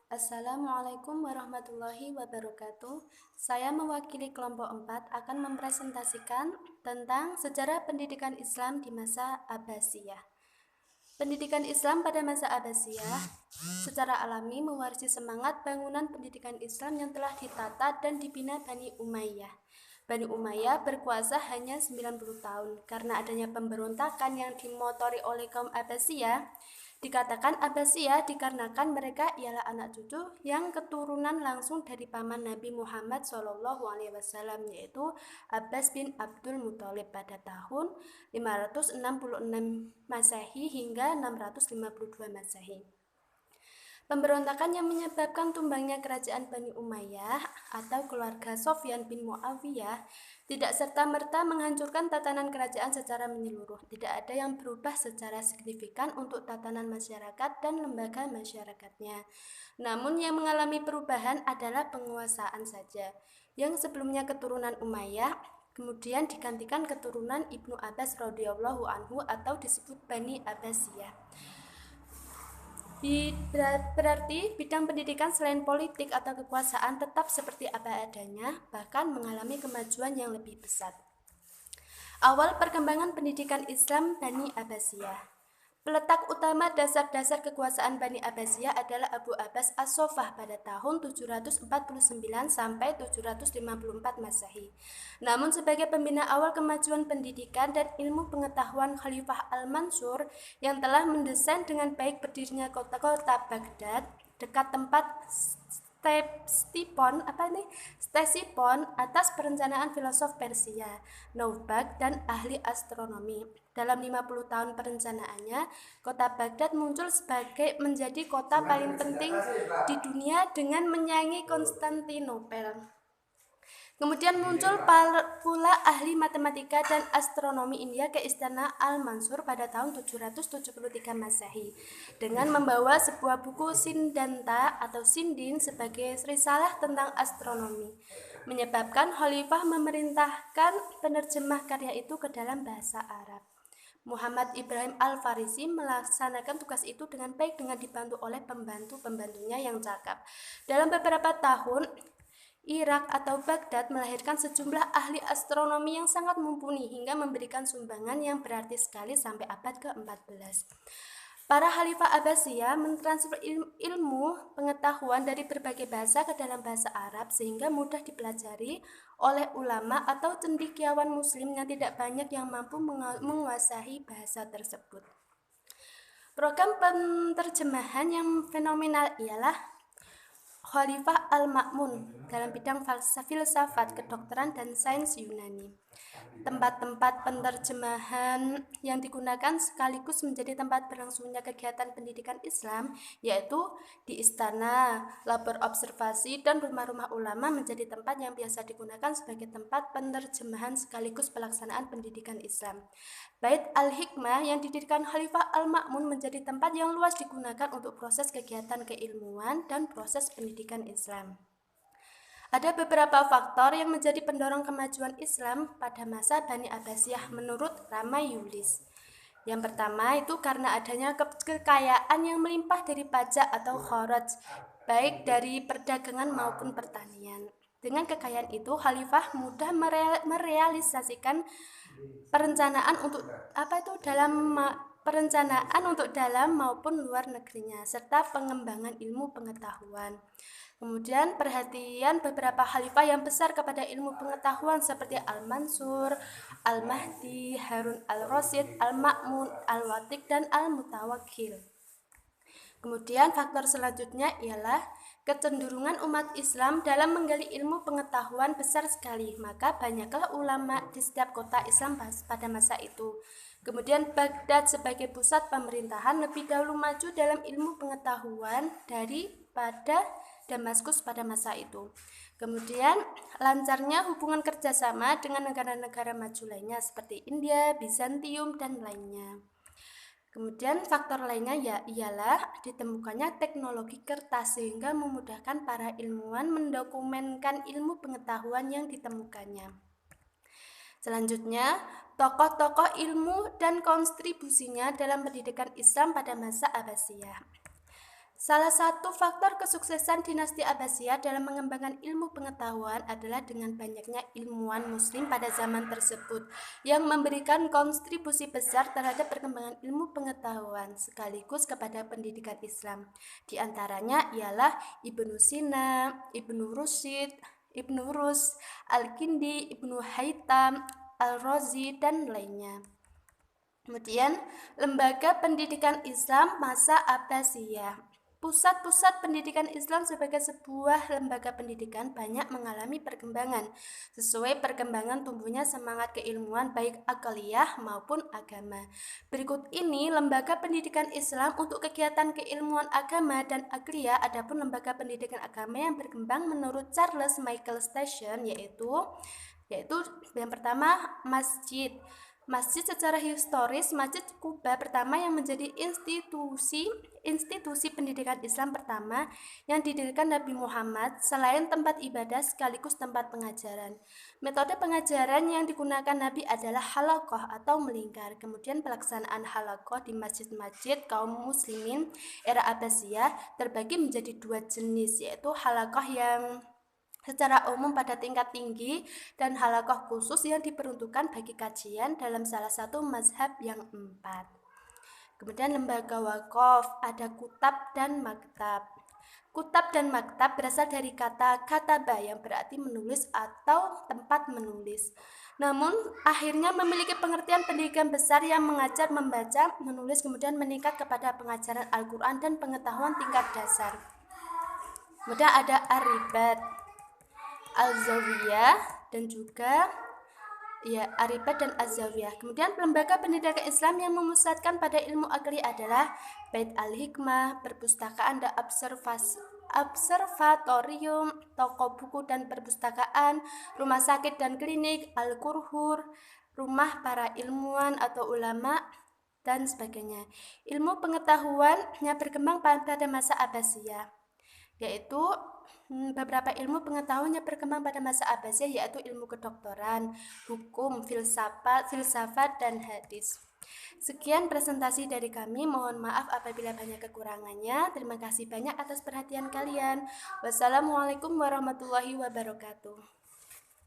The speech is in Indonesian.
Assalamualaikum warahmatullahi wabarakatuh. Saya mewakili kelompok 4 akan mempresentasikan tentang sejarah pendidikan Islam di masa Abbasiyah. Pendidikan Islam pada masa Abbasiyah secara alami mewarisi semangat bangunan pendidikan Islam yang telah ditata dan dibina Bani Umayyah. Bani Umayyah berkuasa hanya 90 tahun. Karena adanya pemberontakan yang dimotori oleh kaum Abbasiyah, dikatakan Abbasiyah dikarenakan mereka ialah anak cucu yang keturunan langsung dari paman Nabi Muhammad SAW, yaitu Abbas bin Abdul Muthalib pada tahun 566 Masehi hingga 652 Masehi. Pemberontakan yang menyebabkan tumbangnya kerajaan Bani Umayyah atau keluarga Sofyan bin Muawiyah tidak serta-merta menghancurkan tatanan kerajaan secara menyeluruh. Tidak ada yang berubah secara signifikan untuk tatanan masyarakat dan lembaga masyarakatnya. Namun yang mengalami perubahan adalah penguasaan saja. Yang sebelumnya keturunan Umayyah kemudian digantikan keturunan Ibnu Abbas radhiyallahu anhu atau disebut Bani Abbasiyah. Berarti bidang pendidikan selain politik atau kekuasaan tetap seperti apa adanya, bahkan mengalami kemajuan yang lebih pesat. Awal perkembangan pendidikan Islam Bani Abbasiyah. Peletak utama dasar-dasar kekuasaan Bani Abbasiyah adalah Abu Abbas As-Soffah pada tahun 749 sampai 754 Masehi. Namun sebagai pembina awal kemajuan pendidikan dan ilmu pengetahuan Khalifah Al-Mansur yang telah mendesain dengan baik berdirinya kota-kota Baghdad dekat tempat Ctesifon atas perencanaan filosof Persia, Naubag dan ahli astronomi. Dalam 50 tahun perencanaannya, kota Baghdad muncul sebagai menjadi kota paling penting di dunia dengan menyaingi Konstantinopel. Kemudian muncul pula ahli matematika dan astronomi India ke istana Al-Mansur pada tahun 773 Masehi dengan membawa sebuah buku Sindanta atau Sindin sebagai risalah tentang astronomi, menyebabkan Khalifah memerintahkan penerjemah karya itu ke dalam bahasa Arab. Muhammad Ibrahim Al-Farisi melaksanakan tugas itu dengan baik dengan dibantu oleh pembantu-pembantunya yang cakap. Dalam beberapa tahun, Irak atau Baghdad melahirkan sejumlah ahli astronomi yang sangat mumpuni hingga memberikan sumbangan yang berarti sekali sampai abad ke-14. Para Khalifah Abbasiyah mentransfer ilmu pengetahuan dari berbagai bahasa ke dalam bahasa Arab sehingga mudah dipelajari oleh ulama atau cendekiawan muslim yang tidak banyak yang mampu menguasai bahasa tersebut. Program penerjemahan yang fenomenal ialah Khalifah Al-Ma'mun dalam bidang filsafat, kedokteran, dan sains Yunani. Tempat-tempat penerjemahan yang digunakan sekaligus menjadi tempat berlangsungnya kegiatan pendidikan Islam, yaitu di istana, labor observasi, dan rumah-rumah ulama menjadi tempat yang biasa digunakan sebagai tempat penerjemahan sekaligus pelaksanaan pendidikan Islam. Bait Al-Hikmah yang didirikan Khalifah Al-Ma'mun menjadi tempat yang luas digunakan untuk proses kegiatan keilmuan dan proses pendidikan Islam. Ada beberapa faktor yang menjadi pendorong kemajuan Islam pada masa Bani Abbasiyah menurut Rama Yulis. Yang pertama itu karena adanya kekayaan yang melimpah dari pajak atau kharaj, baik dari perdagangan maupun pertanian. Dengan kekayaan itu, Khalifah mudah merealisasikan perencanaan untuk dalam maupun luar negerinya serta pengembangan ilmu pengetahuan. Kemudian perhatian beberapa khalifah yang besar kepada ilmu pengetahuan seperti Al-Mansur, Al-Mahdi, Harun al-Rasyid, Al-Ma'mun, Al-Watiq, dan Al-Mutawakkil. Kemudian faktor selanjutnya ialah kecenderungan umat Islam dalam menggali ilmu pengetahuan besar sekali, maka banyaklah ulama di setiap kota Islam pada masa itu. Kemudian Baghdad sebagai pusat pemerintahan lebih dahulu maju dalam ilmu pengetahuan daripada Damaskus pada masa itu. Kemudian lancarnya hubungan kerjasama dengan negara-negara maju lainnya seperti India, Bizantium, dan lainnya. Kemudian faktor lainnya ialah ditemukannya teknologi kertas sehingga memudahkan para ilmuwan mendokumenkan ilmu pengetahuan yang ditemukannya. Selanjutnya, tokoh-tokoh ilmu dan kontribusinya dalam pendidikan Islam pada masa Abbasiyah. Salah satu faktor kesuksesan dinasti Abbasiyah dalam mengembangkan ilmu pengetahuan adalah dengan banyaknya ilmuwan muslim pada zaman tersebut yang memberikan kontribusi besar terhadap perkembangan ilmu pengetahuan sekaligus kepada pendidikan Islam. Di antaranya ialah Ibnu Sina, Ibnu Rusyid, Ibnu Rus, Al-Kindi, Ibnu Haytham, Al-Razi, dan lainnya. Kemudian, lembaga pendidikan Islam masa Abbasiyah. Pusat-pusat pendidikan Islam sebagai sebuah lembaga pendidikan banyak mengalami perkembangan sesuai perkembangan tumbuhnya semangat keilmuan baik akaliyah maupun agama. Berikut ini lembaga pendidikan Islam untuk kegiatan keilmuan agama dan akliyah. Adapun lembaga pendidikan agama yang berkembang menurut Charles Michael Station yaitu yang pertama masjid. Masjid secara historis, Masjid Kuba pertama yang menjadi institusi pendidikan Islam pertama yang didirikan Nabi Muhammad selain tempat ibadah sekaligus tempat pengajaran. Metode pengajaran yang digunakan Nabi adalah halaqah atau melingkar. Kemudian pelaksanaan halaqah di masjid-masjid kaum muslimin era Abbasiyah terbagi menjadi dua jenis, yaitu halaqah yang secara umum pada tingkat tinggi dan halaqah khusus yang diperuntukkan bagi kajian dalam salah satu mazhab yang 4. Kemudian lembaga wakaf, ada kutab dan maktab. Kutab dan maktab berasal dari kata kataba yang berarti menulis atau tempat menulis. Namun akhirnya memiliki pengertian pendidikan besar yang mengajar membaca, menulis, kemudian meningkat kepada pengajaran Al-Quran dan pengetahuan tingkat dasar. Kemudian ada Aribat, Al-Zawiyah dan juga Aribat dan Az-Zawiyah. Kemudian lembaga pendidikan Islam yang memusatkan pada ilmu akli adalah Bait Al-Hikmah, perpustakaan dan observatorium, toko buku dan perpustakaan, rumah sakit dan klinik, Al-Qurhur, rumah para ilmuwan atau ulama, dan sebagainya. Ilmu pengetahuannya berkembang pada masa Abbasiyah, yaitu beberapa ilmu pengetahuan yang berkembang pada masa Abbasiyah yaitu ilmu kedokteran, hukum, filsafat, dan hadis. Sekian presentasi dari kami, mohon maaf apabila banyak kekurangannya. Terima kasih banyak atas perhatian kalian. Wassalamualaikum warahmatullahi wabarakatuh.